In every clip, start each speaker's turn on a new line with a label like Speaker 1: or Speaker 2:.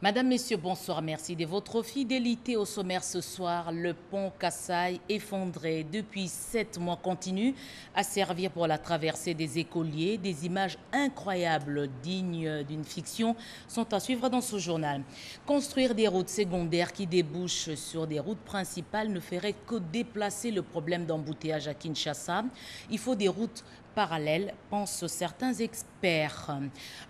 Speaker 1: Madame, Messieurs, bonsoir. Merci de votre fidélité au sommaire ce soir. Le pont Kassai, effondré depuis 7 mois, continue à servir pour la traversée des écoliers. Des images incroyables, dignes d'une fiction, sont à suivre dans ce journal. Construire des routes secondaires qui débouchent sur des routes principales ne ferait que déplacer le problème d'embouteillage à Kinshasa. Il faut des routes parallèles, pensent certains experts.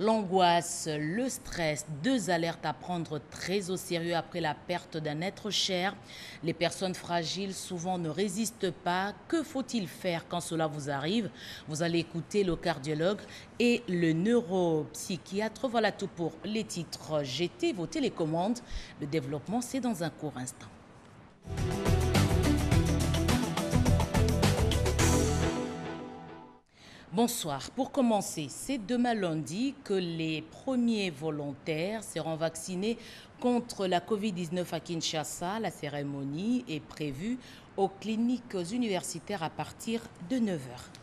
Speaker 1: L'angoisse, le stress, deux alertes à prendre très au sérieux après la perte d'un être cher. Les personnes fragiles souvent ne résistent pas. Que faut-il faire quand cela vous arrive? Vous allez écouter le cardiologue et le neuropsychiatre. Voilà tout pour les titres. Jetez vos télécommandes. Le développement, c'est dans un court instant. Bonsoir. Pour commencer, c'est demain lundi que les premiers volontaires seront vaccinés contre la Covid-19 à Kinshasa. La cérémonie est prévue aux cliniques universitaires à partir de 9 h.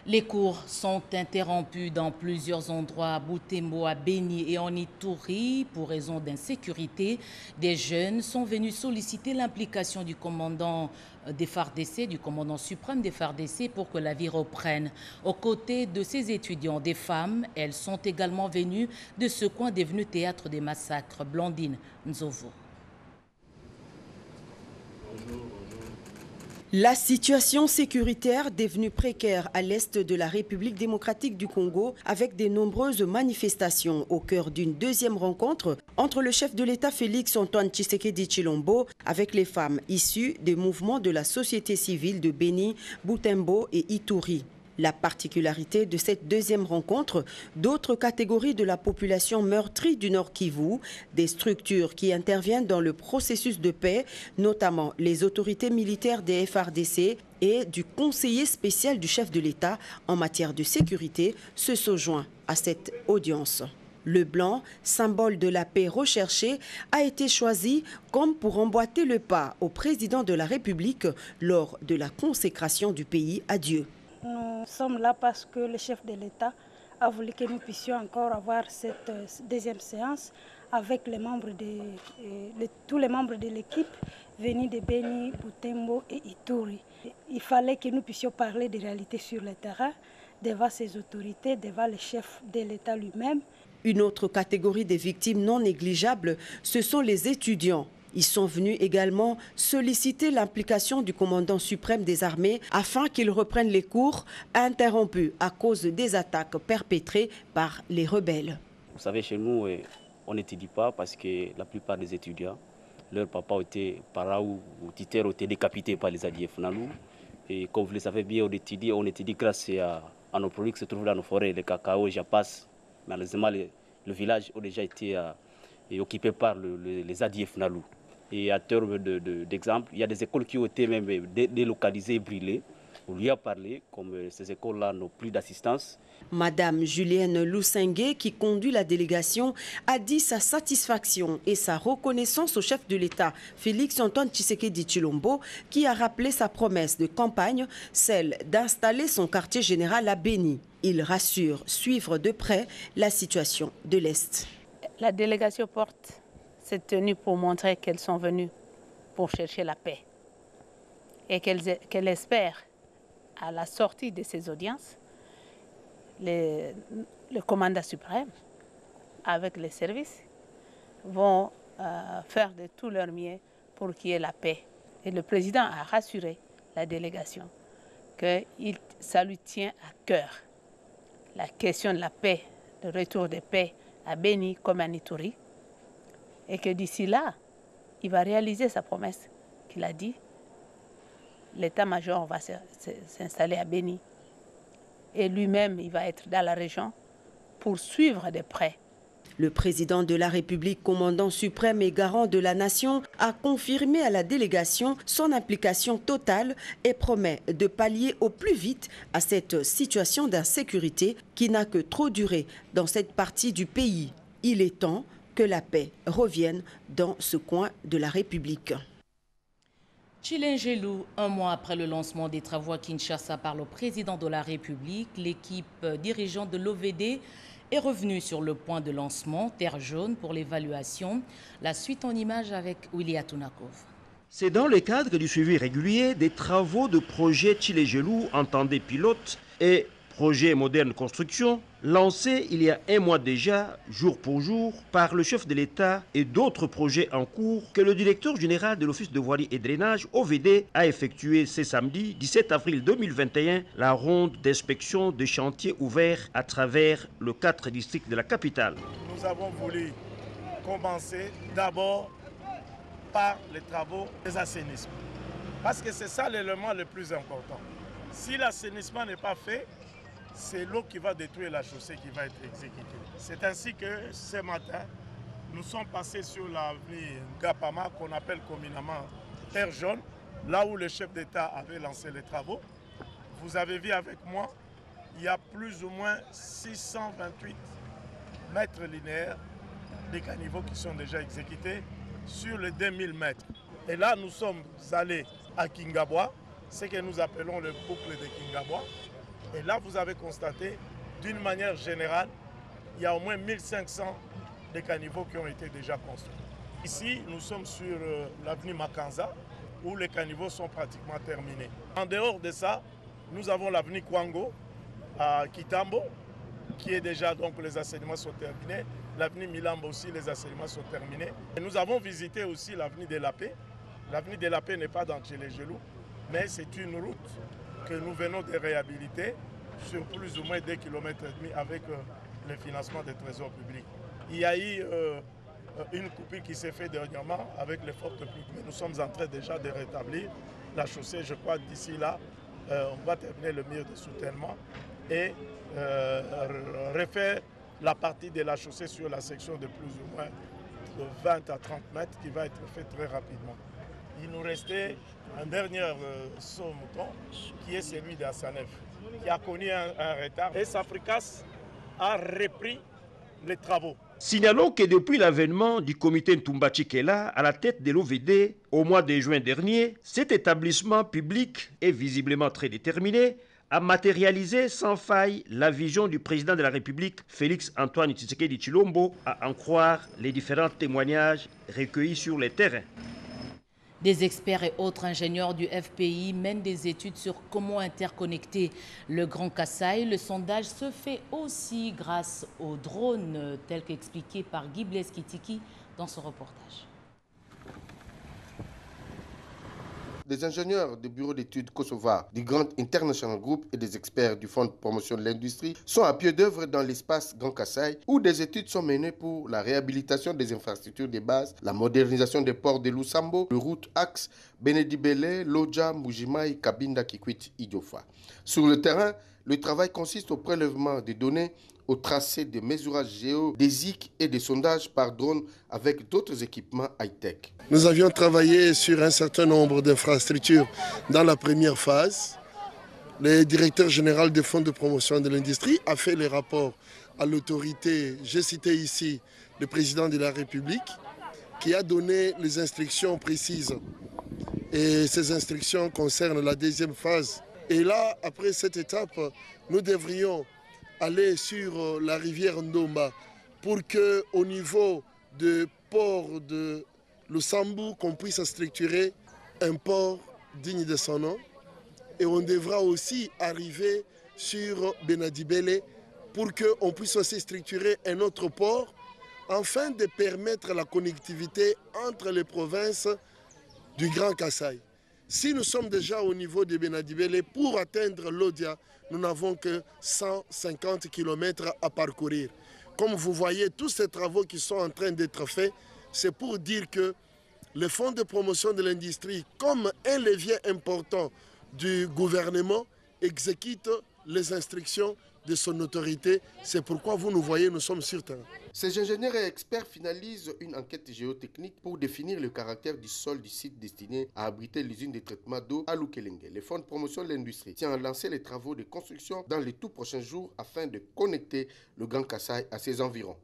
Speaker 1: Les cours sont interrompus dans plusieurs endroits à Butembo, à Beni et en Ituri pour raison d'insécurité. Des jeunes sont venus solliciter l'implication du commandant des FARDC, du commandant suprême des FARDC pour que la vie reprenne. Aux côtés de ces étudiants, des femmes, elles sont également venues de ce coin devenu théâtre des massacres. Blandine Nzovo.
Speaker 2: La situation sécuritaire devenue précaire à l'est de la République démocratique du Congo avec de nombreuses manifestations au cœur d'une deuxième rencontre entre le chef de l'État Félix Antoine Tshisekedi Tshilombo avec les femmes issues des mouvements de la société civile de Beni, Butembo et Ituri. La particularité de cette deuxième rencontre, d'autres catégories de la population meurtrie du Nord Kivu, des structures qui interviennent dans le processus de paix, notamment les autorités militaires des FARDC et du conseiller spécial du chef de l'État en matière de sécurité, se sont joints à cette audience. Le blanc, symbole de la paix recherchée, a été choisi comme pour emboîter le pas au président de la République lors de la consécration du pays à Dieu.
Speaker 3: Nous sommes là parce que le chef de l'État a voulu que nous puissions encore avoir cette deuxième séance avec les membres tous les membres de l'équipe venus de Beni, Butembo et Ituri. Il fallait que nous puissions parler des réalités sur le terrain, devant ces autorités, devant le chef de l'État lui-même.
Speaker 2: Une autre catégorie des victimes non négligeables, ce sont les étudiants. Ils sont venus également solliciter l'implication du commandant suprême des armées afin qu'il reprenne les cours interrompus à cause des attaques perpétrées par les rebelles.
Speaker 4: Vous savez, chez nous, on n'étudie pas parce que la plupart des étudiants, leurs papas étaient parents ou titères ont été décapités par les ADF Nalou. Et comme vous le savez bien, on étudie grâce à nos produits qui se trouvent dans nos forêts, le cacao, japas. Malheureusement, le village a déjà été occupé par les ADF Nalou. Et à terme d'exemple, il y a des écoles qui ont été même délocalisées et brûlées. On lui a parlé, comme ces écoles-là n'ont plus d'assistance.
Speaker 2: Madame Julienne Lousengue, qui conduit la délégation, a dit sa satisfaction et sa reconnaissance au chef de l'État, Félix Antoine Tshisekedi Tshilombo, qui a rappelé sa promesse de campagne, celle d'installer son quartier général à Beni. Il rassure suivre de près la situation de l'Est.
Speaker 5: La délégation porte cette tenue pour montrer qu'elles sont venues pour chercher la paix et qu'elles espèrent, à la sortie de ces audiences, le commandant suprême, avec les services, vont faire de tout leur mieux pour qu'il y ait la paix. Et le président a rassuré la délégation que ça lui tient à cœur. La question de la paix, le retour de paix à Beni comme à Ituri, et que d'ici là, il va réaliser sa promesse qu'il a dit. L'état-major va s'installer à Beni. Et lui-même, il va être dans la région pour suivre de près.
Speaker 2: Le président de la République, commandant suprême et garant de la nation, a confirmé à la délégation son implication totale et promet de pallier au plus vite à cette situation d'insécurité qui n'a que trop duré dans cette partie du pays. Il est temps que la paix revienne dans ce coin de la République.
Speaker 1: Chilengelou, un mois après le lancement des travaux à Kinshasa par le président de la République, l'équipe dirigeante de l'OVD est revenu sur le point de lancement Terre jaune pour l'évaluation. La suite en images avec Willy Atunakov.
Speaker 6: C'est dans le cadre du suivi régulier des travaux de projet Tchilé-Gelou, entendez pilote, et projet moderne construction, lancé il y a un mois déjà, jour pour jour, par le chef de l'État et d'autres projets en cours que le directeur général de l'Office de voirie et drainage, OVD, a effectué ce samedi 17 avril 2021 la ronde d'inspection de chantiers ouverts à travers le 4 districts de la capitale.
Speaker 7: Nous avons voulu commencer d'abord par les travaux des assainissements. Parce que c'est ça l'élément le plus important. Si l'assainissement n'est pas fait, c'est l'eau qui va détruire la chaussée qui va être exécutée. C'est ainsi que ce matin, nous sommes passés sur l'avenue Gapama, qu'on appelle communément Terre jaune, là où le chef d'État avait lancé les travaux. Vous avez vu avec moi, il y a plus ou moins 628 mètres linéaires des caniveaux qui sont déjà exécutés sur les 2000 mètres. Et là, nous sommes allés à Kingabwa, ce que nous appelons le boucle de Kingabwa. Et là, vous avez constaté, d'une manière générale, il y a au moins 1500 de caniveaux qui ont été déjà construits. Ici, nous sommes sur l'avenue Makanza, où les caniveaux sont pratiquement terminés. En dehors de ça, nous avons l'avenue Kwango, à Kitambo, qui est déjà, donc les assainissements sont terminés. L'avenue Milambo aussi, les assainissements sont terminés. Et nous avons visité aussi l'avenue de la Paix. L'avenue de la Paix n'est pas dans Tchilé-Gelou, mais c'est une route que nous venons de réhabiliter sur plus ou moins 2,5 km avec le financement des trésors publics. Il y a eu une coupure qui s'est faite dernièrement avec les fortes pluies, mais nous sommes en train déjà de rétablir la chaussée. Je crois que d'ici là, on va terminer le mur de soutènement et refaire la partie de la chaussée sur la section de plus ou moins de 20 à 30 mètres qui va être faite très rapidement. Il nous restait un dernier saut mouton qui est celui d'Assanef, qui a connu un retard. Et Safricas a repris les travaux.
Speaker 6: Signalons que depuis l'avènement du comité Ntumba-Tchikela à la tête de l'OVD au mois de juin dernier, cet établissement public est visiblement très déterminé à matérialiser sans faille la vision du président de la République, Félix Antoine Tshisekedi Tshilombo, à en croire les différents témoignages recueillis sur le terrain.
Speaker 1: Des experts et autres ingénieurs du FPI mènent des études sur comment interconnecter le Grand Kasaï. Le sondage se fait aussi grâce aux drones, tel qu'expliqué par Guy Blaise Kitiki dans ce reportage.
Speaker 8: Des ingénieurs du bureau d'études Kosovar, du Grand International Group et des experts du Fonds de promotion de l'industrie sont à pied d'œuvre dans l'espace Grand Kasaï où des études sont menées pour la réhabilitation des infrastructures de base, la modernisation des ports de Lusambo, de route axe Benedi-Belé, Lodja, Mujimai, Kabinda, Kikwit, Idiofa. Sur le terrain, le travail consiste au prélèvement des données, au tracé des mesurages géodésiques et des sondages par drone avec d'autres équipements high-tech.
Speaker 9: Nous avions travaillé sur un certain nombre d'infrastructures dans la première phase. Le directeur général des fonds de promotion de l'industrie a fait les rapports à l'autorité, j'ai cité ici le président de la République, qui a donné les instructions précises. Et ces instructions concernent la deuxième phase. Et là, après cette étape, nous devrions aller sur la rivière Ndomba pour qu'au niveau du port de Lusambo, qu'on puisse structurer un port digne de son nom. Et on devra aussi arriver sur Benadi-Belé pour qu'on puisse aussi structurer un autre port afin de permettre la connectivité entre les provinces du Grand Kasaï. Si nous sommes déjà au niveau de Benadi-Belé, pour atteindre l'Odia, nous n'avons que 150 km à parcourir. Comme vous voyez, tous ces travaux qui sont en train d'être faits, c'est pour dire que le Fonds de promotion de l'industrie, comme un levier important du gouvernement, exécute les instructions de son autorité. C'est pourquoi vous nous voyez, nous sommes sur terrain.
Speaker 8: Ces ingénieurs et experts finalisent une enquête géotechnique pour définir le caractère du sol du site destiné à abriter l'usine de traitement d'eau à Lukelenge. Le Fonds de promotion de l'industrie tient à lancer les travaux de construction dans les tout prochains jours afin de connecter le Grand Kasaï à ses environs.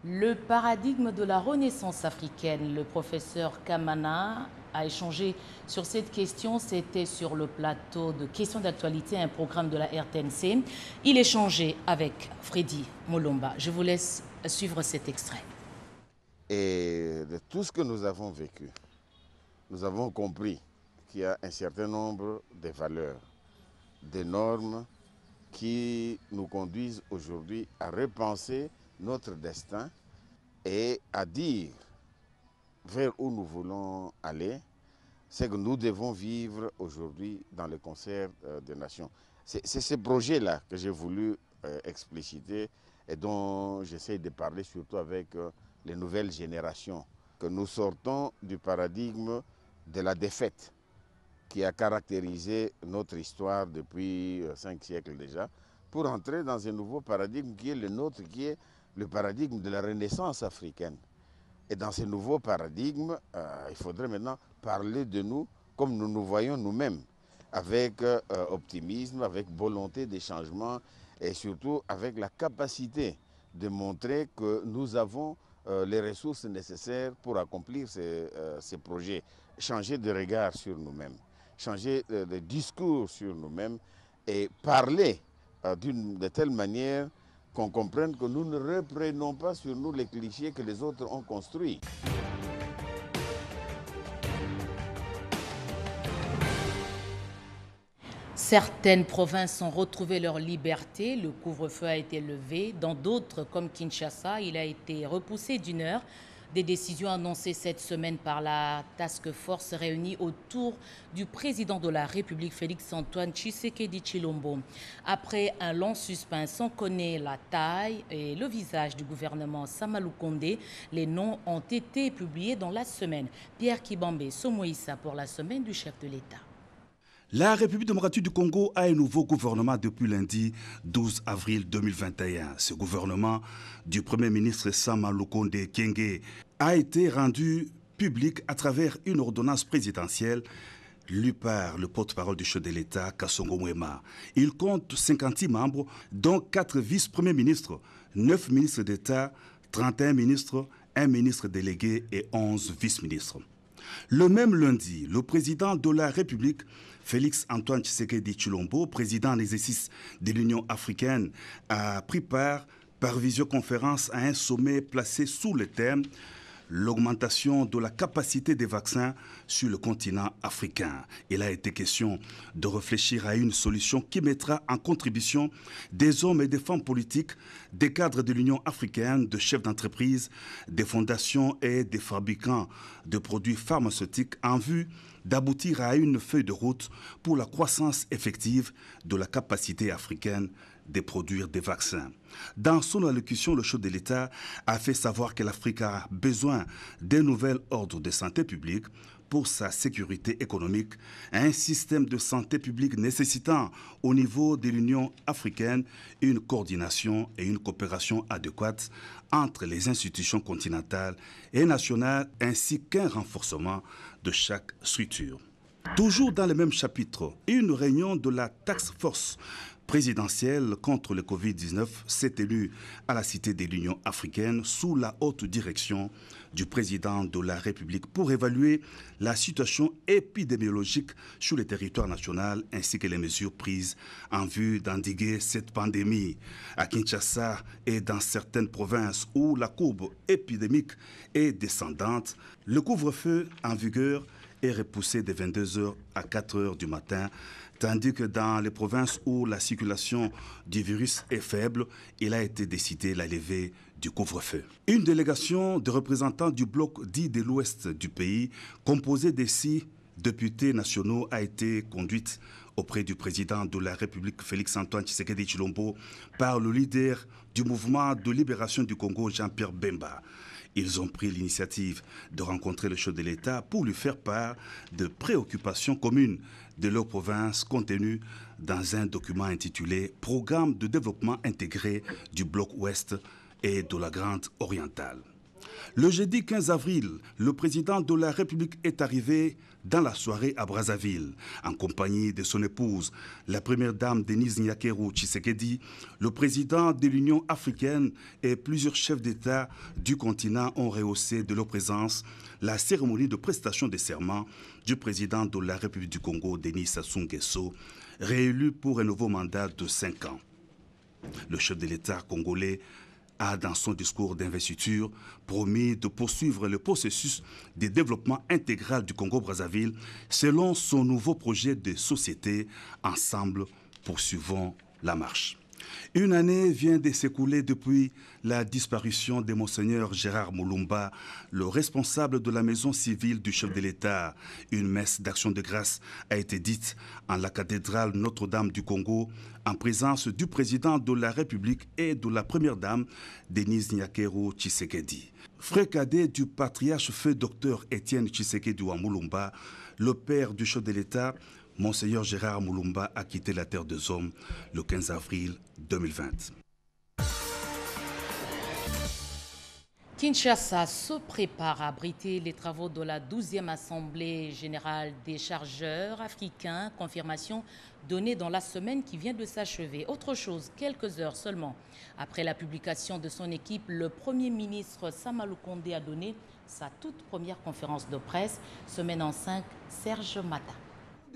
Speaker 1: Le paradigme de la Renaissance africaine, le professeur Kamana a échangé sur cette question. C'était sur le plateau de questions d'actualité, un programme de la RTNC. Il échangeait avec Freddy Molomba. Je vous laisse suivre cet extrait.
Speaker 10: Et de tout ce que nous avons vécu, nous avons compris qu'il y a un certain nombre de valeurs, de normes qui nous conduisent aujourd'hui à repenser notre destin et à dire vers où nous voulons aller, c'est que nous devons vivre aujourd'hui dans le concert des nations. C'est ce projet-là que j'ai voulu expliciter et dont j'essaie de parler surtout avec les nouvelles générations, que nous sortons du paradigme de la défaite qui a caractérisé notre histoire depuis 5 siècles déjà, pour entrer dans un nouveau paradigme qui est le nôtre, qui est le paradigme de la Renaissance africaine. Et dans ce nouveau paradigme, il faudrait maintenant parler de nous comme nous nous voyons nous-mêmes, avec optimisme, avec volonté de changement et surtout avec la capacité de montrer que nous avons les ressources nécessaires pour accomplir ces projets. Changer de regard sur nous-mêmes, changer de discours sur nous-mêmes et parler de telle manière qu'on comprenne que nous ne reprenons pas sur nous les clichés que les autres ont construits.
Speaker 1: Certaines provinces ont retrouvé leur liberté. Le couvre-feu a été levé. Dans d'autres, comme Kinshasa, il a été repoussé d'1 heure. Des décisions annoncées cette semaine par la task force réunie autour du président de la République, Félix-Antoine Tshisekedi Tshilombo. Après un long suspense, on connaît la taille et le visage du gouvernement Sama Lukonde. Les noms ont été publiés dans la semaine. Pierre Kibambe Somoïssa pour la semaine du chef de l'État.
Speaker 11: La République démocratique du Congo a un nouveau gouvernement depuis lundi 12 avril 2021. Ce gouvernement du Premier ministre Sama Lukonde Kyenge a été rendu public à travers une ordonnance présidentielle lue par le porte-parole du chef de l'État, Kasongo Mwema. Il compte 56 membres, dont 4 vice-premiers ministres, 9 ministres d'État, 31 ministres, 1 ministre délégué et 11 vice-ministres. Le même lundi, le président de la République, Félix-Antoine Tshisekedi Tshilombo, président en exercice de l'Union africaine, a pris part par visioconférence à un sommet placé sous le thème « L'augmentation de la capacité des vaccins sur le continent africain ». Il a été question de réfléchir à une solution qui mettra en contribution des hommes et des femmes politiques, des cadres de l'Union africaine, de chefs d'entreprise, des fondations et des fabricants de produits pharmaceutiques en vue d'aboutir à une feuille de route pour la croissance effective de la capacité africaine de produire des vaccins. Dans son allocution, le chef de l'État a fait savoir que l'Afrique a besoin d'un nouvel ordre de santé publique pour sa sécurité économique, un système de santé publique nécessitant au niveau de l'Union africaine une coordination et une coopération adéquate entre les institutions continentales et nationales ainsi qu'un renforcement de chaque structure. Toujours dans le même chapitre, une réunion de la task force présidentielle contre le Covid-19 s'est tenue à la Cité de l'Union africaine sous la haute direction du président de la République pour évaluer la situation épidémiologique sur le territoire national ainsi que les mesures prises en vue d'endiguer cette pandémie. À Kinshasa et dans certaines provinces où la courbe épidémique est descendante, le couvre-feu en vigueur est repoussé de 22h à 4h du matin, tandis que dans les provinces où la circulation du virus est faible, il a été décidé la levée du couvre-feu. Une délégation de représentants du bloc dit de l'ouest du pays, composée de 6 députés nationaux, a été conduite auprès du président de la République, Félix-Antoine Tshisekedi Tshilombo, par le leader du mouvement de libération du Congo, Jean-Pierre Bemba. Ils ont pris l'initiative de rencontrer le chef de l'État pour lui faire part de préoccupations communes de leur province contenues dans un document intitulé « Programme de développement intégré du bloc ouest et de la Grande Orientale ». Le jeudi 15 avril, le président de la République est arrivé dans la soirée à Brazzaville, en compagnie de son épouse, la première dame Denise Nyakeru Tshisekedi, le président de l'Union africaine et plusieurs chefs d'État du continent ont rehaussé de leur présence la cérémonie de prestation de serment du président de la République du Congo, Denis Sassou Nguesso, réélu pour un nouveau mandat de 5 ans. Le chef de l'État congolais a, dans son discours d'investiture, promis de poursuivre le processus de développement intégral du Congo-Brazzaville selon son nouveau projet de société. Ensemble, poursuivons la marche. Une année vient de s'écouler depuis la disparition de Monseigneur Gérard Moulumba, le responsable de la maison civile du chef de l'État. Une messe d'action de grâce a été dite en la cathédrale Notre-Dame du Congo, en présence du président de la République et de la première dame, Denise Nyakeru Tshisekedi. Frère cadet du patriarche feu docteur Étienne Tshisekedi wa Moulumba, le père du chef de l'État, Monseigneur Gérard Moulumba a quitté la terre des hommes le 15 avril 2020.
Speaker 1: Kinshasa se prépare à abriter les travaux de la 12e Assemblée générale des chargeurs africains. Confirmation donnée dans la semaine qui vient de s'achever. Autre chose, quelques heures seulement après la publication de son équipe, le Premier ministre Sama Lukonde a donné sa toute première conférence de presse. Semaine en 5, Serge Mata.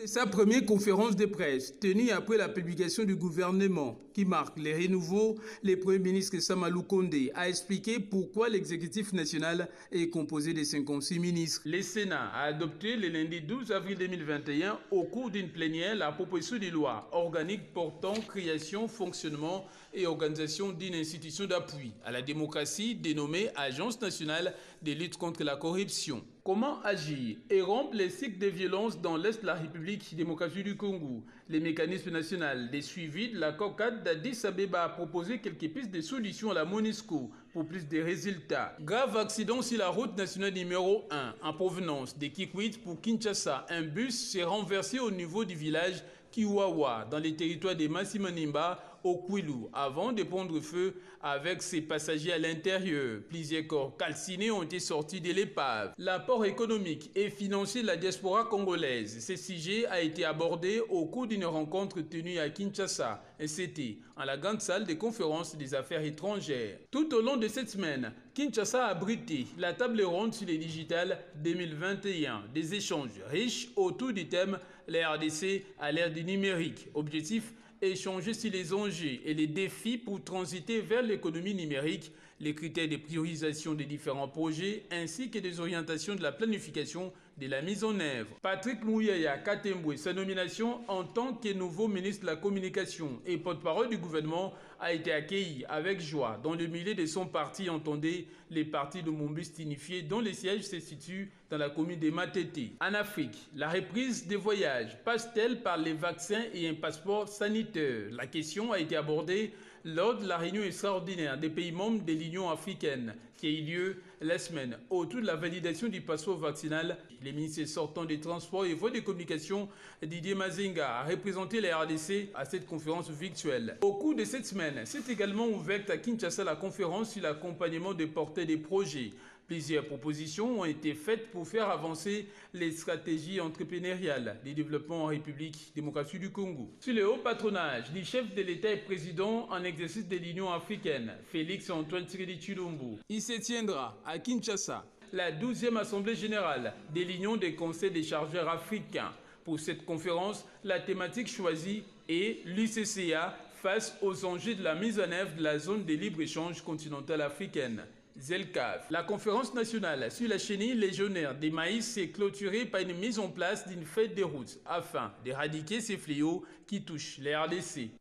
Speaker 12: De sa première conférence de presse, tenue après la publication du gouvernement qui marque les renouveaux, le Premier ministre Sama Lukonde a expliqué pourquoi l'exécutif national est composé de 56 ministres. Le Sénat a adopté le lundi 12 avril 2021 au cours d'une plénière la proposition de loi organique portant création, fonctionnement et organisation d'une institution d'appui à la démocratie dénommée Agence nationale de lutte contre la corruption. Comment agir et rompre les cycles de violence dans l'Est de la République démocratique du Congo? Les mécanismes nationaux de suivi de l'accord cadre d'Addis Abeba a proposé quelques pistes de solutions à la MONUSCO pour plus de résultats. Grave accident sur la route nationale numéro 1 en provenance de Kikwit pour Kinshasa. Un bus s'est renversé au niveau du village Kiwawa dans les territoires de Massimanimba au Kwilu avant de prendre feu avec ses passagers à l'intérieur. Plusieurs corps calcinés ont été sortis de l'épave. L'apport économique et financier de la diaspora congolaise. Ce sujet a été abordé au cours d'une rencontre tenue à Kinshasa. Et c'était en la grande salle des conférences des affaires étrangères. Tout au long de cette semaine, Kinshasa a abrité la table ronde sur les digital 2021. Des échanges riches autour du thème la RDC à l'ère du numérique. Objectif: échanger sur les enjeux et les défis pour transiter vers l'économie numérique, les critères de priorisation des différents projets ainsi que des orientations de la planification de la mise en œuvre. Patrick Mouyaya Katembwe, sa nomination en tant que nouveau ministre de la Communication et porte-parole du gouvernement a été accueilli avec joie. Dans le milieu de son parti, entendez les partis de Mombist unifiés dont les sièges se situent dans la commune de Matete. En Afrique, la reprise des voyages passe-t-elle par les vaccins et un passeport sanitaire? La question a été abordée lors de la réunion extraordinaire des pays membres de l'Union africaine qui a eu lieu la semaine autour de la validation du passeport vaccinal. Les ministres sortants des Transports et Voies de Communication, Didier Mazinga, a représenté la RDC à cette conférence virtuelle. Au cours de cette semaine, s'est également ouverte à Kinshasa la conférence sur l'accompagnement des porteurs des projets. Plusieurs propositions ont été faites pour faire avancer les stratégies entrepreneuriales de développement en République démocratique du Congo. Sur le haut patronage du chef de l'État et président en exercice de l'Union africaine, Félix Antoine Tshisekedi Tshilombo, il se tiendra à Kinshasa la 12e Assemblée générale de l'Union des conseils des chargeurs africains. Pour cette conférence, la thématique choisie est l'UCCA face aux enjeux de la mise en œuvre de la zone de libre-échange continentale africaine. ZELCAF. La conférence nationale sur la chenille légionnaire des maïs s'est clôturée par une mise en place d'une fête des routes afin d'éradiquer ces fléaux qui touchent les RDC.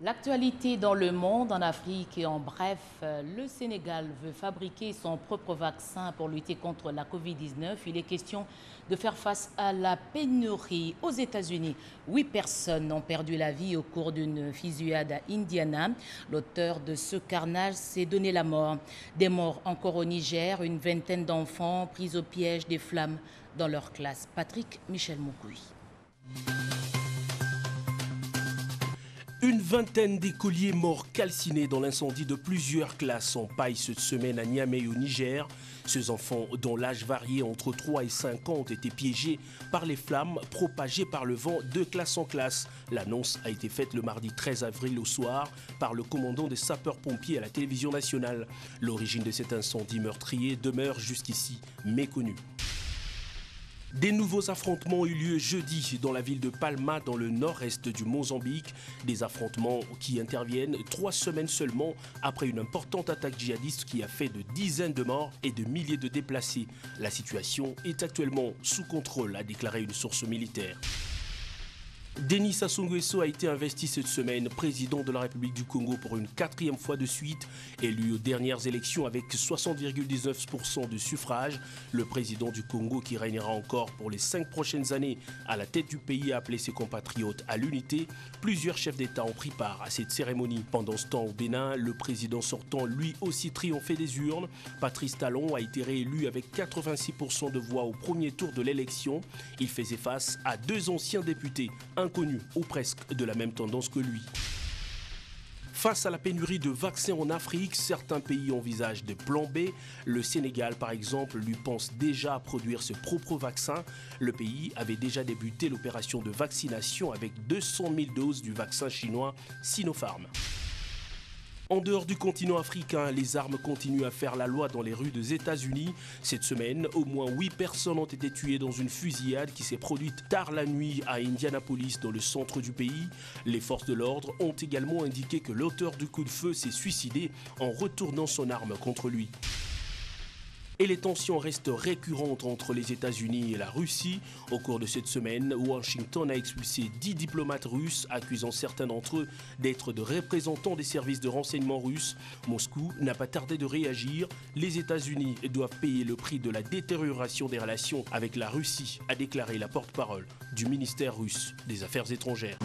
Speaker 1: L'actualité dans le monde, en Afrique et en bref, le Sénégal veut fabriquer son propre vaccin pour lutter contre la Covid-19. Il est question de faire face à la pénurie. Aux États-Unis, 8 personnes ont perdu la vie au cours d'une fusillade à Indiana. L'auteur de ce carnage s'est donné la mort. Des morts encore au Niger, une vingtaine d'enfants pris au piège des flammes dans leur classe. Patrick Michel Moukoui.
Speaker 13: Une vingtaine d'écoliers morts calcinés dans l'incendie de plusieurs classes en paille cette semaine à Niamey au Niger. Ces enfants, dont l'âge variait entre 3 et 5 ans, ont été piégés par les flammes propagées par le vent de classe en classe. L'annonce a été faite le mardi 13 avril au soir par le commandant des sapeurs-pompiers à la télévision nationale. L'origine de cet incendie meurtrier demeure jusqu'ici méconnue. Des nouveaux affrontements ont eu lieu jeudi dans la ville de Palma, dans le nord-est du Mozambique. Des affrontements qui interviennent 3 semaines seulement après une importante attaque djihadiste qui a fait de dizaines de morts et de milliers de déplacés. La situation est actuellement sous contrôle, a déclaré une source militaire. Denis Sassou Nguesso a été investi cette semaine président de la République du Congo pour une 4e fois de suite. Élu aux dernières élections avec 60,19% de suffrage, le président du Congo, qui régnera encore pour les 5 prochaines années à la tête du pays, a appelé ses compatriotes à l'unité. Plusieurs chefs d'État ont pris part à cette cérémonie. Pendant ce temps, au Bénin, le président sortant lui aussi triomphé des urnes. Patrice Talon a été réélu avec 86% de voix au premier tour de l'élection. Il faisait face à 2 anciens députés, inconnu ou presque de la même tendance que lui. Face à la pénurie de vaccins en Afrique, certains pays envisagent des plans B. Le Sénégal, par exemple, lui pense déjà à produire ses propres vaccins. Le pays avait déjà débuté l'opération de vaccination avec 200 000 doses du vaccin chinois Sinopharm. En dehors du continent africain, les armes continuent à faire la loi dans les rues des États-Unis. Cette semaine, au moins 8 personnes ont été tuées dans une fusillade qui s'est produite tard la nuit à Indianapolis, dans le centre du pays. Les forces de l'ordre ont également indiqué que l'auteur du coup de feu s'est suicidé en retournant son arme contre lui. Et les tensions restent récurrentes entre les États-Unis et la Russie. Au cours de cette semaine, Washington a expulsé 10 diplomates russes, accusant certains d'entre eux d'être de représentants des services de renseignement russes. Moscou n'a pas tardé de réagir. Les États-Unis doivent payer le prix de la détérioration des relations avec la Russie, a déclaré la porte-parole du ministère russe des Affaires étrangères.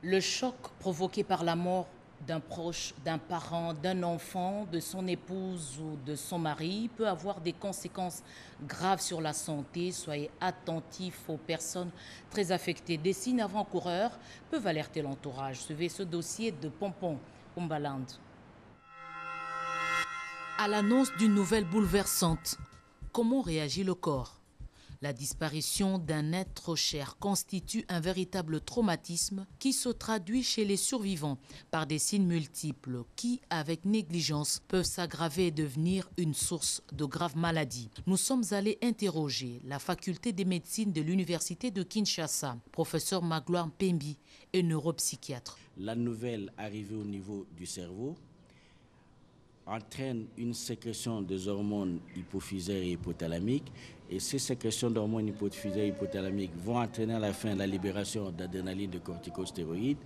Speaker 1: Le choc provoqué par la mort d'un proche, d'un parent, d'un enfant, de son épouse ou de son mari peut avoir des conséquences graves sur la santé. Soyez attentifs aux personnes très affectées. Des signes avant-coureurs peuvent alerter l'entourage. Suivez ce dossier de Pompon Umbaland. À l'annonce d'une nouvelle bouleversante, comment réagit le corps ? La disparition d'un être cher constitue un véritable traumatisme qui se traduit chez les survivants par des signes multiples qui, avec négligence, peuvent s'aggraver et devenir une source de graves maladies. Nous sommes allés interroger la faculté des médecines de l'université de Kinshasa, professeur Magloire Mpembi et neuropsychiatre.
Speaker 14: La nouvelle arrivée au niveau du cerveau entraîne une sécrétion des hormones hypophysaires et hypothalamiques, et ces sécrétions d'hormones hypophysaires et hypothalamiques vont entraîner à la fin la libération d'adrénaline et de corticostéroïdes.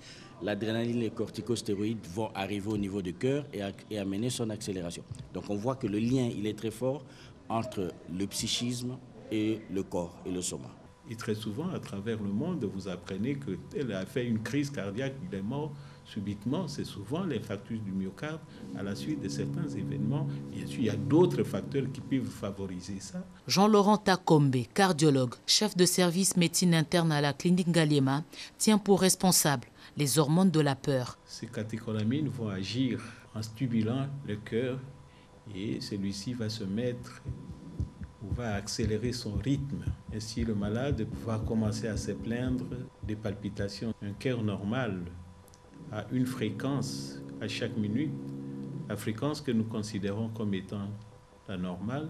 Speaker 14: L'adrénaline et les corticostéroïdes vont arriver au niveau du cœur et amener son accélération. Donc on voit que le lien il est très fort entre le psychisme et le corps et le soma.
Speaker 15: Et très souvent, à travers le monde, vous apprenez qu'elle a fait une crise cardiaque, il est mort subitement. C'est souvent l'infarctus du myocarde à la suite de certains événements. Bien sûr, il y a d'autres facteurs qui peuvent favoriser ça.
Speaker 1: Jean-Laurent Takombe, cardiologue, chef de service médecine interne à la clinique Galliema, tient pour responsable les hormones de la peur.
Speaker 15: Ces catécholamines vont agir en stimulant le cœur et celui-ci va se mettre ou va accélérer son rythme. Ainsi, le malade va commencer à se plaindre des palpitations. Un cœur normal a une fréquence à chaque minute. La fréquence que nous considérons comme étant la normale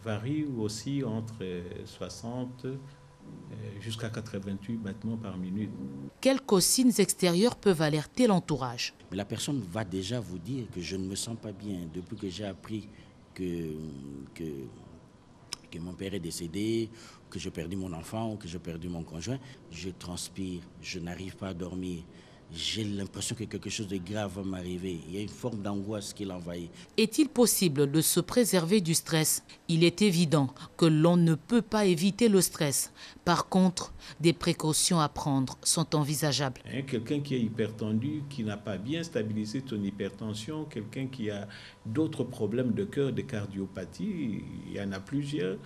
Speaker 15: varie aussi entre 60 jusqu'à 88 battements par minute.
Speaker 1: Quelques signes extérieurs peuvent alerter l'entourage.
Speaker 14: Mais la personne va déjà vous dire que je ne me sens pas bien depuis que j'ai appris que que mon père est décédé, que j'ai perdu mon enfant ou que j'ai perdu mon conjoint, je transpire, je n'arrive pas à dormir. J'ai l'impression que quelque chose de grave va m'arriver. Il y a une forme d'angoisse qui l'envahit.
Speaker 1: Est-il possible de se préserver du stress? Il est évident que l'on ne peut pas éviter le stress. Par contre, des précautions à prendre sont envisageables.
Speaker 15: Quelqu'un qui est hypertendu, qui n'a pas bien stabilisé son hypertension, quelqu'un qui a d'autres problèmes de cœur, de cardiopathie, il y en a plusieurs.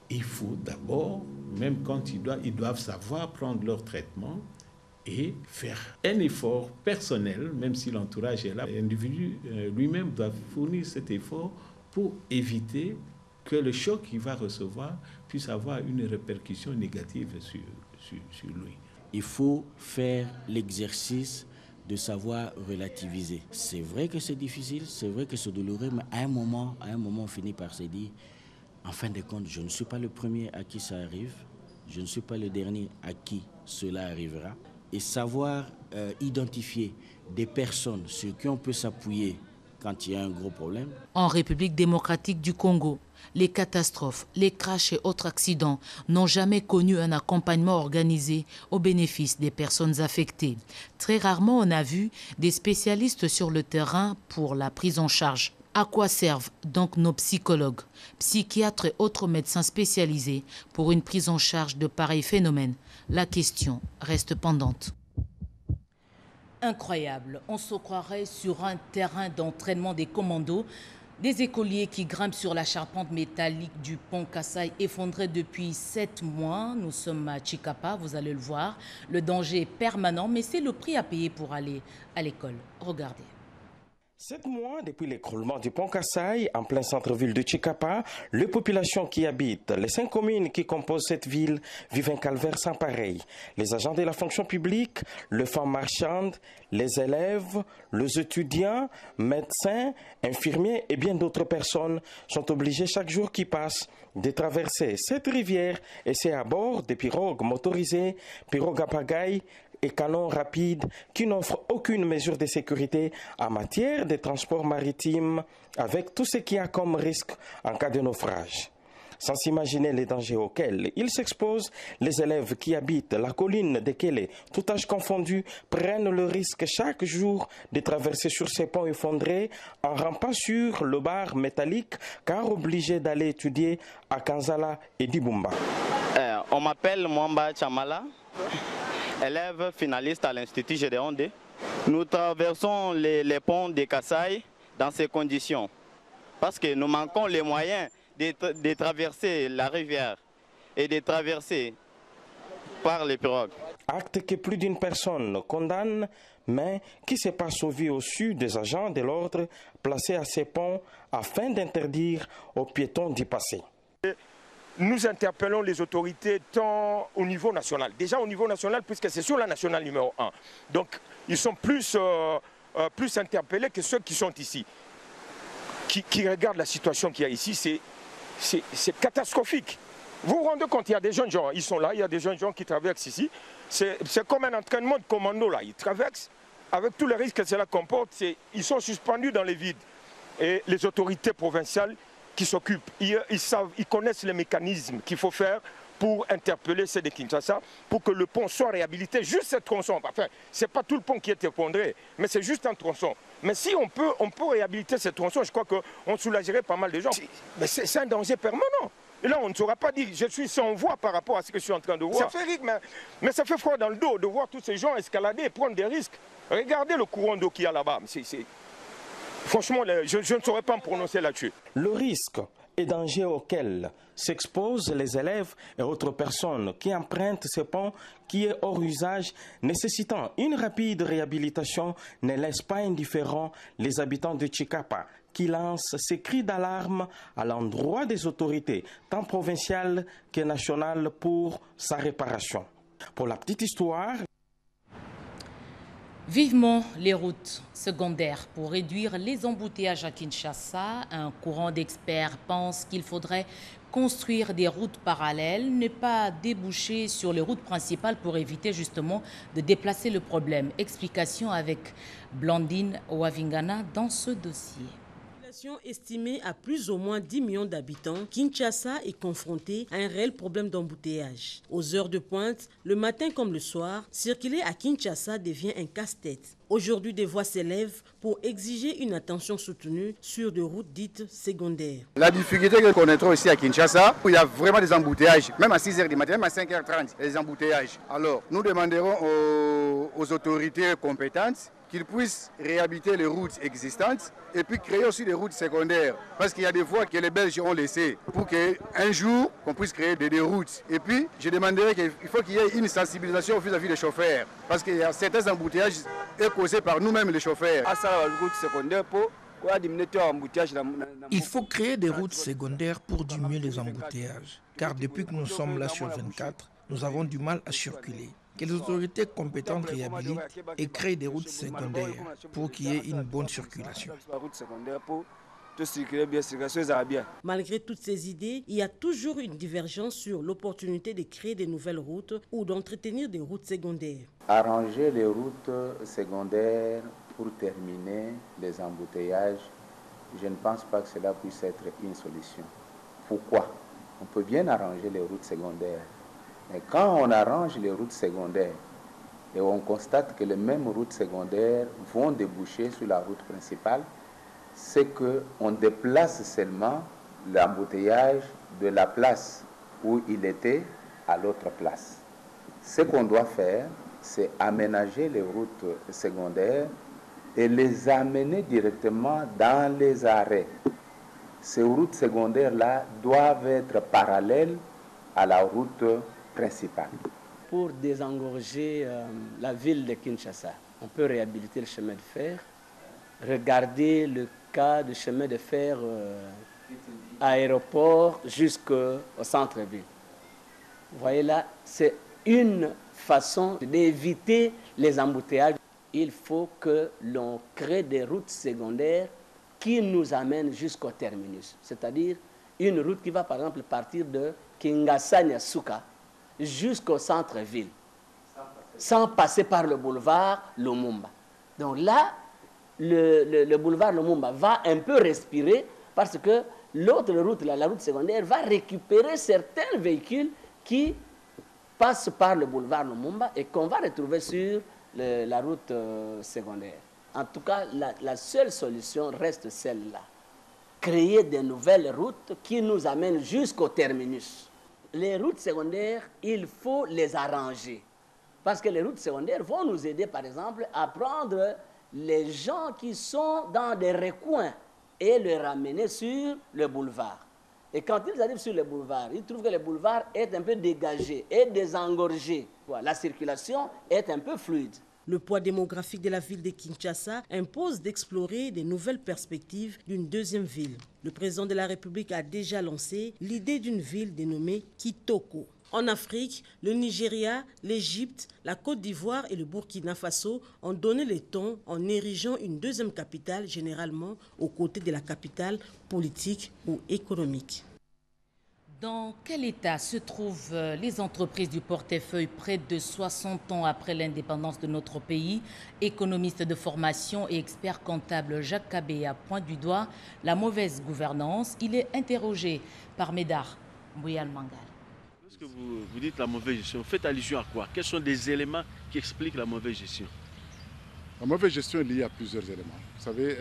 Speaker 15: Il faut d'abord, même quand ils doivent savoir prendre leur traitement, et faire un effort personnel, même si l'entourage est là. L'individu lui-même doit fournir cet effort pour éviter que le choc qu'il va recevoir puisse avoir une répercussion négative sur lui.
Speaker 14: Il faut faire l'exercice de savoir relativiser. C'est vrai que c'est difficile, c'est vrai que c'est douloureux, mais à un moment, on finit par se dire, en fin de compte, je ne suis pas le premier à qui ça arrive, je ne suis pas le dernier à qui cela arrivera. Et savoir identifier des personnes sur qui on peut s'appuyer quand il y a un gros problème.
Speaker 1: En République démocratique du Congo, les catastrophes, les crashs et autres accidents n'ont jamais connu un accompagnement organisé au bénéfice des personnes affectées. Très rarement, on a vu des spécialistes sur le terrain pour la prise en charge. À quoi servent donc nos psychologues, psychiatres et autres médecins spécialisés pour une prise en charge de pareils phénomènes? La question reste pendante. Incroyable, on se croirait sur un terrain d'entraînement des commandos. Des écoliers qui grimpent sur la charpente métallique du pont Kassaï effondré depuis 7 mois. Nous sommes à Tchikapa, vous allez le voir. Le danger est permanent, mais c'est le prix à payer pour aller à l'école. Regardez.
Speaker 16: 7 mois depuis l'écroulement du pont Kassaï, en plein centre-ville de Tchikapa, les populations qui habitent les 5 communes qui composent cette ville vivent un calvaire sans pareil. Les agents de la fonction publique, les femmes marchandes, les élèves, les étudiants, médecins, infirmiers et bien d'autres personnes sont obligés chaque jour qui passe de traverser cette rivière et c'est à bord des pirogues motorisées, pirogues à pagaille et canons rapides qui n'offrent aucune mesure de sécurité en matière de transport maritime avec tout ce qu'il y a comme risque en cas de naufrage. Sans s'imaginer les dangers auxquels ils s'exposent, les élèves qui habitent la colline de Kélé, tout âge confondu, prennent le risque chaque jour de traverser sur ces ponts effondrés en rampant sur le bar métallique car obligés d'aller étudier à Kanzala et Dibumba.
Speaker 17: On m'appelle Mwamba Chamala, élève finaliste à l'Institut Gédéon D. Nous traversons les ponts de Kassaï dans ces conditions parce que nous manquons les moyens de traverser la rivière et de traverser par les pirogues.
Speaker 16: Acte que plus d'une personne condamne, mais qui se passe au vu au su des agents de l'ordre placés à ces ponts afin d'interdire aux piétons d'y passer.
Speaker 18: Nous interpellons les autorités tant au niveau national. Déjà au niveau national, puisque c'est sur la nationale numéro 1. Donc ils sont plus interpellés que ceux qui sont ici. Qui regardent la situation qu'il y a ici, c'est catastrophique. Vous vous rendez compte, il y a des jeunes gens, ils sont là, il y a des jeunes gens qui traversent ici. C'est comme un entraînement de commando là. Ils traversent avec tous les risques que cela comporte. Ils sont suspendus dans les vides. Et les autorités provinciales qui s'occupent, ils connaissent les mécanismes qu'il faut faire pour interpeller ceux de Kinshasa, pour que le pont soit réhabilité, juste ce tronçon. Enfin, ce n'est pas tout le pont qui est effondré, mais c'est juste un tronçon. Mais si on peut réhabiliter ce tronçon, je crois qu'on soulagerait pas mal de gens. Mais c'est un danger permanent. Et là, on ne saura pas dire, je suis sans voix par rapport à ce que je suis en train de voir. Ça fait rire, mais ça fait froid dans le dos de voir tous ces gens escalader et prendre des risques. Regardez le courant d'eau qu'il y a là-bas. Franchement, je ne saurais pas me prononcer là-dessus.
Speaker 16: Le risque et danger auxquels s'exposent les élèves et autres personnes qui empruntent ces ponts qui est hors usage, nécessitant une rapide réhabilitation, ne laisse pas indifférents les habitants de Tchikapa qui lancent ces cris d'alarme à l'endroit des autorités, tant provinciales que nationales, pour sa réparation. Pour la petite histoire,
Speaker 1: vivement les routes secondaires pour réduire les embouteillages à Kinshasa. Un courant d'experts pense qu'il faudrait construire des routes parallèles, ne pas déboucher sur les routes principales pour éviter justement de déplacer le problème. Explication avec Blandine Wavingana dans ce dossier.
Speaker 19: Population estimée à plus ou moins 10 millions d'habitants, Kinshasa est confrontée à un réel problème d'embouteillage. Aux heures de pointe, le matin comme le soir, circuler à Kinshasa devient un casse-tête. Aujourd'hui, des voix s'élèvent pour exiger une attention soutenue sur des routes dites secondaires.
Speaker 20: La difficulté que connaîtrons ici à Kinshasa, où il y a vraiment des embouteillages, même à 6h du matin, même à 5h30, les embouteillages. Alors, nous demanderons aux autorités compétentes qu'ils puissent réhabiliter les routes existantes et puis créer aussi des routes secondaires. Parce qu'il y a des voies que les Belges ont laissées pour qu'un jour, qu'on puisse créer des routes. Et puis, je demanderai qu'il faut qu'il y ait une sensibilisation vis-à-vis des chauffeurs. Parce qu'il y a certains embouteillages causés par nous-mêmes les chauffeurs.
Speaker 21: Il faut créer des routes secondaires pour diminuer les embouteillages. Car depuis que nous sommes là sur 24, nous avons du mal à circuler. Que les autorités compétentes réhabilitent et créent des routes secondaires pour qu'il y ait une bonne circulation.
Speaker 19: Malgré toutes ces idées, il y a toujours une divergence sur l'opportunité de créer de nouvelles routes ou d'entretenir des routes secondaires.
Speaker 22: Arranger les routes secondaires pour terminer les embouteillages, je ne pense pas que cela puisse être une solution. Pourquoi? On peut bien arranger les routes secondaires. Mais quand on arrange les routes secondaires et on constate que les mêmes routes secondaires vont déboucher sur la route principale, c'est qu'on déplace seulement l'embouteillage de la place où il était à l'autre place. Ce qu'on doit faire, c'est aménager les routes secondaires et les amener directement dans les arrêts. Ces routes secondaires-là doivent être parallèles à la route principale.
Speaker 23: Pour désengorger la ville de Kinshasa, on peut réhabiliter le chemin de fer, regarder le cas du chemin de fer aéroport jusqu'au centre-ville. Vous voyez là, c'est une façon d'éviter les embouteillages. Il faut que l'on crée des routes secondaires qui nous amènent jusqu'au terminus. C'est-à-dire une route qui va par exemple partir de Kinshasa-Nyasuka jusqu'au centre-ville, sans passer par le boulevard Lumumba. Donc là, le boulevard Lumumba va un peu respirer parce que l'autre route, la route secondaire, va récupérer certains véhicules qui passent par le boulevard Lumumba et qu'on va retrouver sur la route secondaire. En tout cas, la seule solution reste celle-là. Créer de nouvelles routes qui nous amènent jusqu'au terminus. Les routes secondaires, il faut les arranger. Parce que les routes secondaires vont nous aider, par exemple, à prendre les gens qui sont dans des recoins et les ramener sur le boulevard. Et quand ils arrivent sur le boulevard, ils trouvent que le boulevard est un peu dégagé et désengorgé. La circulation est un peu fluide.
Speaker 19: Le poids démographique de la ville de Kinshasa impose d'explorer de nouvelles perspectives d'une deuxième ville. Le président de la République a déjà lancé l'idée d'une ville dénommée Kitoko. En Afrique, le Nigeria, l'Égypte, la Côte d'Ivoire et le Burkina Faso ont donné le ton en érigeant une deuxième capitale, généralement aux côtés de la capitale politique ou économique.
Speaker 1: Dans quel état se trouvent les entreprises du portefeuille près de 60 ans après l'indépendance de notre pays? Économiste de formation et expert comptable Jacques Kabea pointe du doigt la mauvaise gouvernance. Il est interrogé par Médard Mbouyal Mangal.
Speaker 24: Lorsque vous dites la mauvaise gestion, faites allusion à quoi? Quels sont les éléments qui expliquent la mauvaise gestion?
Speaker 25: La mauvaise gestion est liée à plusieurs éléments. Vous savez,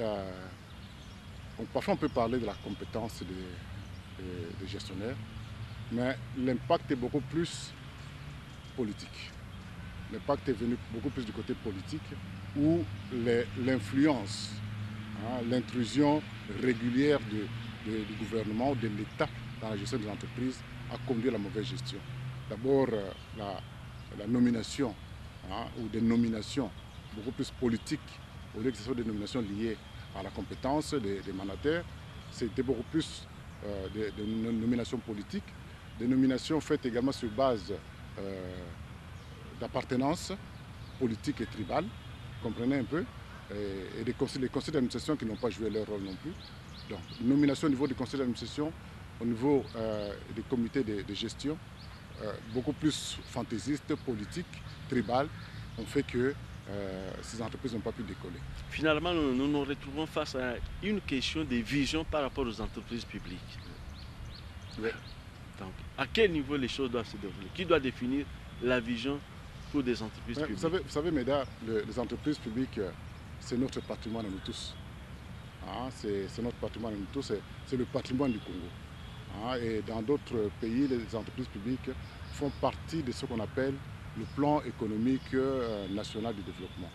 Speaker 25: parfois on peut parler de la compétence des gestionnaires, mais l'impact est beaucoup plus politique. L'impact est venu beaucoup plus du côté politique, où l'influence, l'intrusion régulière du gouvernement, de l'État dans la gestion des entreprises a conduit à la mauvaise gestion. D'abord, la nomination ou des nominations beaucoup plus politiques, au lieu que ce soit des nominations liées à la compétence des mandataires, c'était beaucoup plus des nominations politiques, des nominations faites également sur base d'appartenance politique et tribale, comprenez un peu, et des conseils d'administration qui n'ont pas joué leur rôle non plus. Donc, nomination au niveau du conseil d'administration, au niveau des comités de gestion, beaucoup plus fantaisistes, politiques, tribales, ont fait que ces entreprises n'ont pas pu décoller.
Speaker 24: Finalement, nous nous retrouvons face à une question de vision par rapport aux entreprises publiques.
Speaker 25: Oui.
Speaker 24: Donc, à quel niveau les choses doivent se développer? Qui doit définir la vision pour des entreprises publiques?
Speaker 25: Vous savez Médard, les entreprises publiques, c'est notre patrimoine à nous tous. C'est notre patrimoine à nous tous, c'est le patrimoine du Congo. Et dans d'autres pays, les entreprises publiques font partie de ce qu'on appelle le plan économique national du développement.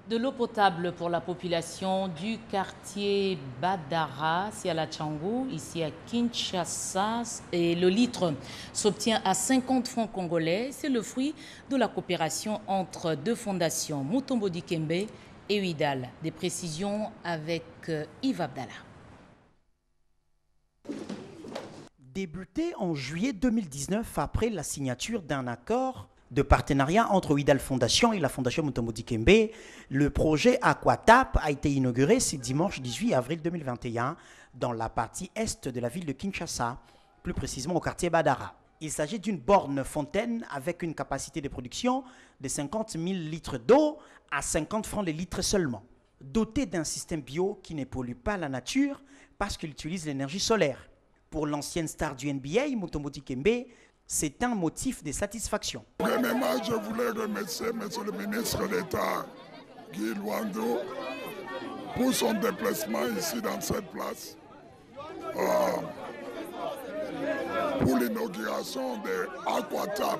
Speaker 1: De l'eau potable pour la population du quartier Badara, c'est à la Tchangou, ici à Kinshasa. Et le litre s'obtient à 50 francs congolais. C'est le fruit de la coopération entre deux fondations, Mutombo Dikembe et Huidal. Des précisions avec Yves Abdallah.
Speaker 2: Débuté en juillet 2019 après la signature d'un accord de partenariat entre Huidal Fondation et la Fondation Mutombo Dikembe, le projet Aquatap a été inauguré ce dimanche 18 avril 2021 dans la partie est de la ville de Kinshasa, plus précisément au quartier Badara. Il s'agit d'une borne fontaine avec une capacité de production de 50 000 litres d'eau à 50 francs le litre seulement, dotée d'un système bio qui ne pollue pas la nature parce qu'il utilise l'énergie solaire. Pour l'ancienne star du NBA, Mutombo Dikembe, c'est un motif de satisfaction.
Speaker 3: Premièrement, je voulais remercier M. le ministre d'État, Guy Luando, pour son déplacement ici dans cette place, pour l'inauguration de Aquatap.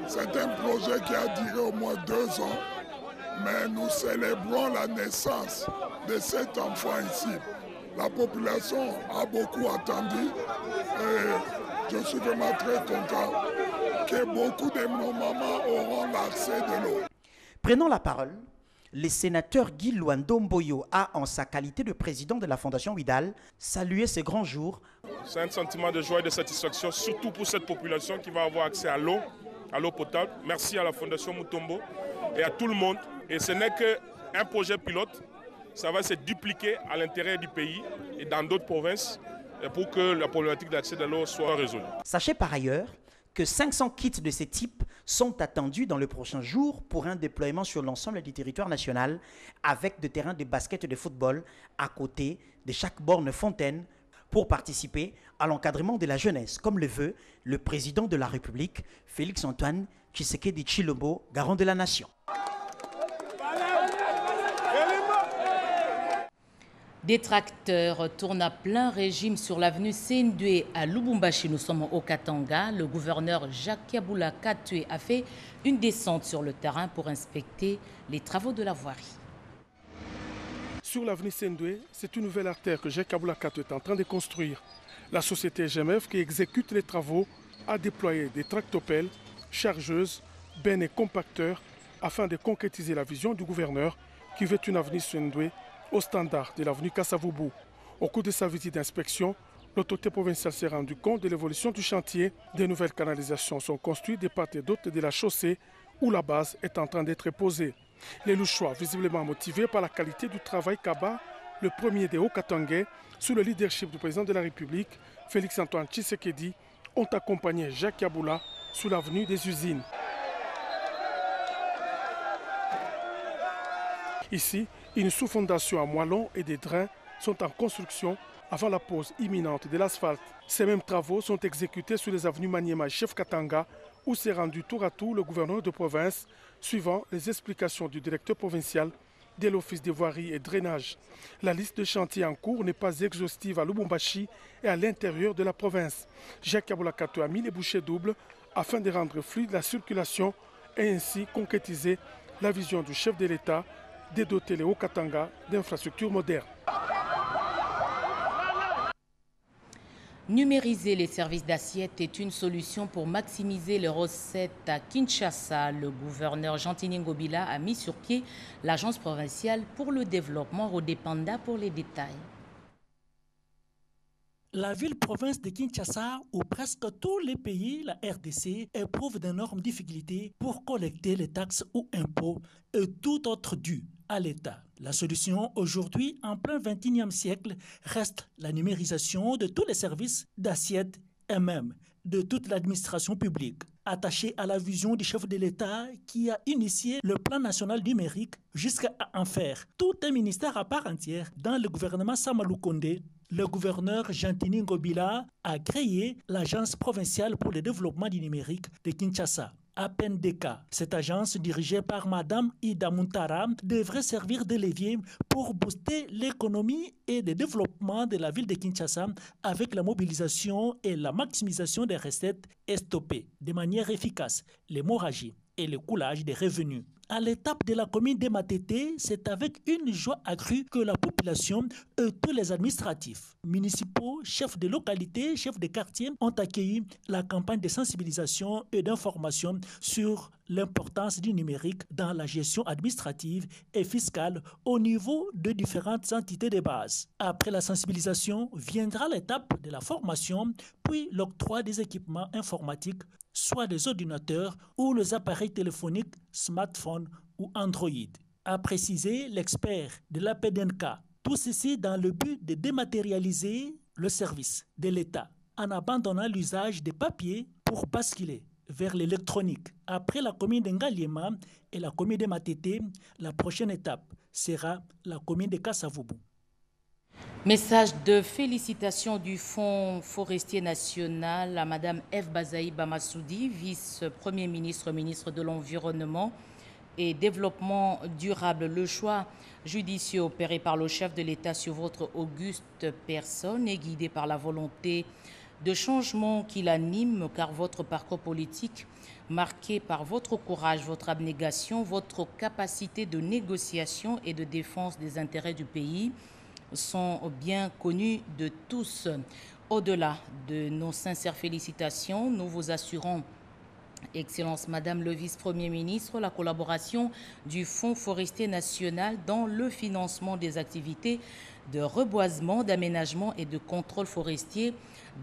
Speaker 3: C'est un projet qui a duré au moins 2 ans, mais nous célébrons la naissance de cet enfant ici. La population a beaucoup attendu et je suis vraiment très content que beaucoup de nos mamans auront l'accès de l'eau.
Speaker 2: Prenant la parole, le sénateur Guy Luando Mboyo a, en sa qualité de président de la Fondation Huidal, salué ce grand jour.
Speaker 4: C'est un sentiment de joie et de satisfaction, surtout pour cette population qui va avoir accès à l'eau potable. Merci à la Fondation Mutombo et à tout le monde. Et ce n'est qu'un projet pilote. Ça va se dupliquer à l'intérieur du pays et dans d'autres provinces pour que la problématique d'accès à l'eau soit résolue.
Speaker 2: Sachez par ailleurs que 500 kits de ce type sont attendus dans les prochains jours pour un déploiement sur l'ensemble du territoire national avec des terrains de basket et de football à côté de chaque borne fontaine pour participer à l'encadrement de la jeunesse, comme le veut le président de la République, Félix-Antoine Tshisekedi Tshilombo, garant de la nation.
Speaker 1: Des tracteurs tournent à plein régime sur l'avenue Sendwe à Lubumbashi. Nous sommes au Katanga. Le gouverneur Jacques Kabula Katwe a fait une descente sur le terrain pour inspecter les travaux de la voirie.
Speaker 5: Sur l'avenue Sendwe, c'est une nouvelle artère que Jacques Kabula Katwe est en train de construire. La société GMF qui exécute les travaux a déployé des tractopelles, chargeuses, bennes et compacteurs afin de concrétiser la vision du gouverneur qui veut une avenue Sendwe au standard de l'avenue Kassavubu. Au cours de sa visite d'inspection, l'autorité provinciale s'est rendue compte de l'évolution du chantier. Des nouvelles canalisations sont construites de part et d'autre de la chaussée où la base est en train d'être posée. Les Louchois, visiblement motivés par la qualité du travail qu'abat le premier des Hauts-Katangais, sous le leadership du président de la République, Félix-Antoine Tshisekedi, ont accompagné Jacques Kabula sous l'avenue des usines. Ici, une sous-fondation à moellons et des drains sont en construction avant la pose imminente de l'asphalte. Ces mêmes travaux sont exécutés sur les avenues Maniema et Chef Katanga, où s'est rendu tour à tour le gouverneur de province, suivant les explications du directeur provincial de l'Office des voiries et drainage. La liste de chantiers en cours n'est pas exhaustive à Lubumbashi et à l'intérieur de la province. Jacques Kabula Katwe a mis les bouchées doubles afin de rendre fluide la circulation et ainsi concrétiser la vision du chef de l'État de doter les Hauts-Katanga d'infrastructures modernes.
Speaker 1: Numériser les services d'assiette est une solution pour maximiser les recettes à Kinshasa. Le gouverneur Jean-Tini Ngobila a mis sur pied l'agence provinciale pour le développement Rodépanda pour les détails.
Speaker 7: La ville-province de Kinshasa, où presque tous les pays, la RDC, éprouvent d'énormes difficultés pour collecter les taxes ou impôts et tout autre dû à l'État. La solution aujourd'hui, en plein XXIe siècle, reste la numérisation de tous les services d'assiette et même de toute l'administration publique. Attaché à la vision du chef de l'État qui a initié le plan national numérique jusqu'à en faire tout un ministère à part entière dans le gouvernement Samalou Kondé, le gouverneur Jantini Ngobila a créé l'Agence provinciale pour le développement du numérique de Kinshasa. APNDK. Cette agence, dirigée par Madame Ida Muntara, devrait servir de levier pour booster l'économie et le développement de la ville de Kinshasa avec la mobilisation et la maximisation des recettes et stopper de manière efficace l'hémorragie et le coulage des revenus. À l'étape de la commune de Matete, c'est avec une joie accrue que la population et tous les administratifs, municipaux, chefs de localité, chefs de quartier ont accueilli la campagne de sensibilisation et d'information sur l'importance du numérique dans la gestion administrative et fiscale au niveau de différentes entités de base. Après la sensibilisation, viendra l'étape de la formation, puis l'octroi des équipements informatiques, soit des ordinateurs ou les appareils téléphoniques, smartphones ou Android. A précisé l'expert de la PDNK. Tout ceci dans le but de dématérialiser le service de l'État en abandonnant l'usage des papiers pour basculer vers l'électronique. Après la commune de Ngaliema et la commune de Matete, la prochaine étape sera la commune de Kasavubu.
Speaker 1: Message de félicitations du Fonds forestier national à Mme F. Bazaï Bamassoudi, vice-premier ministre, ministre de l'Environnement et Développement durable. Le choix judicieux opéré par le chef de l'État sur votre auguste personne est guidé par la volonté de changement qui l'anime, car votre parcours politique, marqué par votre courage, votre abnégation, votre capacité de négociation et de défense des intérêts du pays, sont bien connus de tous. Au-delà de nos sincères félicitations, nous vous assurons, Excellence Madame le Vice-Premier ministre, la collaboration du Fonds forestier national dans le financement des activités de reboisement, d'aménagement et de contrôle forestier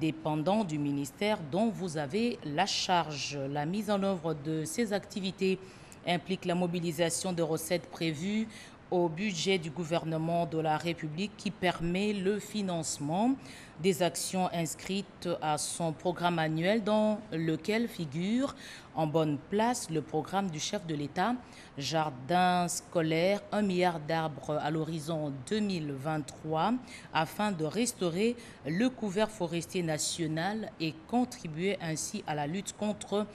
Speaker 1: dépendant du ministère dont vous avez la charge. La mise en œuvre de ces activités implique la mobilisation de recettes prévues au budget du gouvernement de la République qui permet le financement des actions inscrites à son programme annuel dans lequel figure en bonne place le programme du chef de l'État, Jardin scolaire, 1 milliard d'arbres à l'horizon 2023 afin de restaurer le couvert forestier national et contribuer ainsi à la lutte contre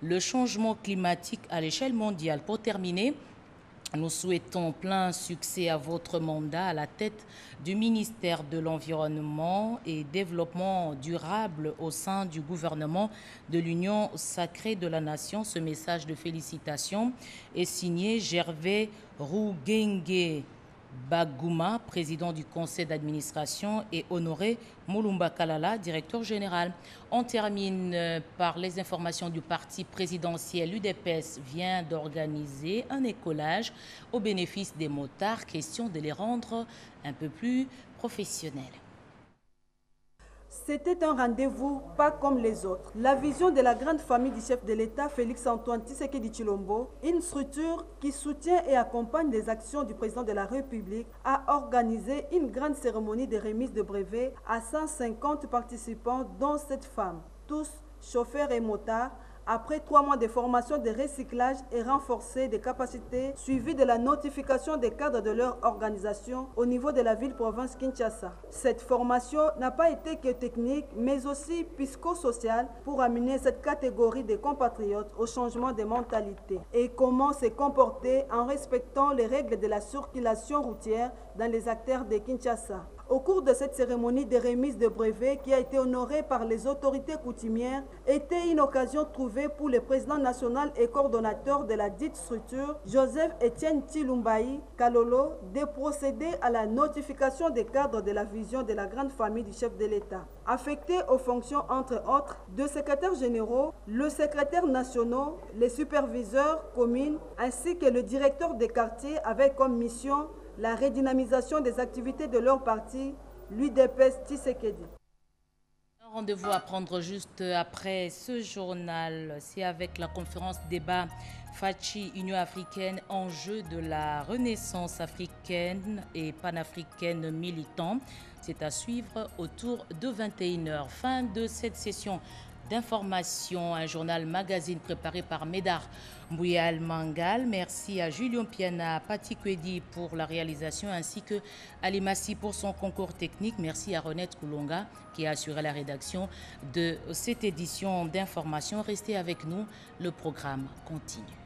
Speaker 1: le changement climatique à l'échelle mondiale. Pour terminer, nous souhaitons plein succès à votre mandat à la tête du ministère de l'Environnement et Développement durable au sein du gouvernement de l'Union sacrée de la Nation. Ce message de félicitations est signé Gervais Rougengue Bagouma, président du conseil d'administration, et Honoré Moulumba Kalala, directeur général. On termine par les informations du parti présidentiel. L'UDPS vient d'organiser un écolage au bénéfice des motards. Question de les rendre un peu plus professionnels.
Speaker 6: C'était un rendez-vous pas comme les autres. La vision de la grande famille du chef de l'État, Félix-Antoine Tshisekedi Tshilombo, une structure qui soutient et accompagne les actions du président de la République, a organisé une grande cérémonie de remise de brevets à 150 participants, dont 7 femmes, tous chauffeurs et motards, après 3 mois de formation de recyclage et renforcée des capacités, suivi de la notification des cadres de leur organisation au niveau de la ville-province Kinshasa. Cette formation n'a pas été que technique, mais aussi psychosociale pour amener cette catégorie de compatriotes au changement de mentalité et comment se comporter en respectant les règles de la circulation routière dans les artères de Kinshasa. Au cours de cette cérémonie de remise de brevets qui a été honorée par les autorités coutumières, était une occasion trouvée pour le président national et coordonnateur de la dite structure, Joseph Etienne Tshilumbaï Kalolo, de procéder à la notification des cadres de la vision de la grande famille du chef de l'État, affectés aux fonctions entre autres de secrétaires généraux, le secrétaire national, les superviseurs communes, ainsi que le directeur des quartiers avec comme mission la redynamisation des activités de leur parti, l'UDPS Tshisekedi.
Speaker 1: Un rendez-vous à prendre juste après ce journal. C'est avec la conférence débat Fachi Union africaine, enjeu de la renaissance africaine et panafricaine militant. C'est à suivre autour de 21h. Fin de cette session d'information, un journal magazine préparé par Médard Mouyal Mangal. Merci à Julien Piana Patikwedi pour la réalisation ainsi que Ali Massi pour son concours technique. Merci à Renette Koulonga qui a assuré la rédaction de cette édition d'information. Restez avec nous, le programme continue.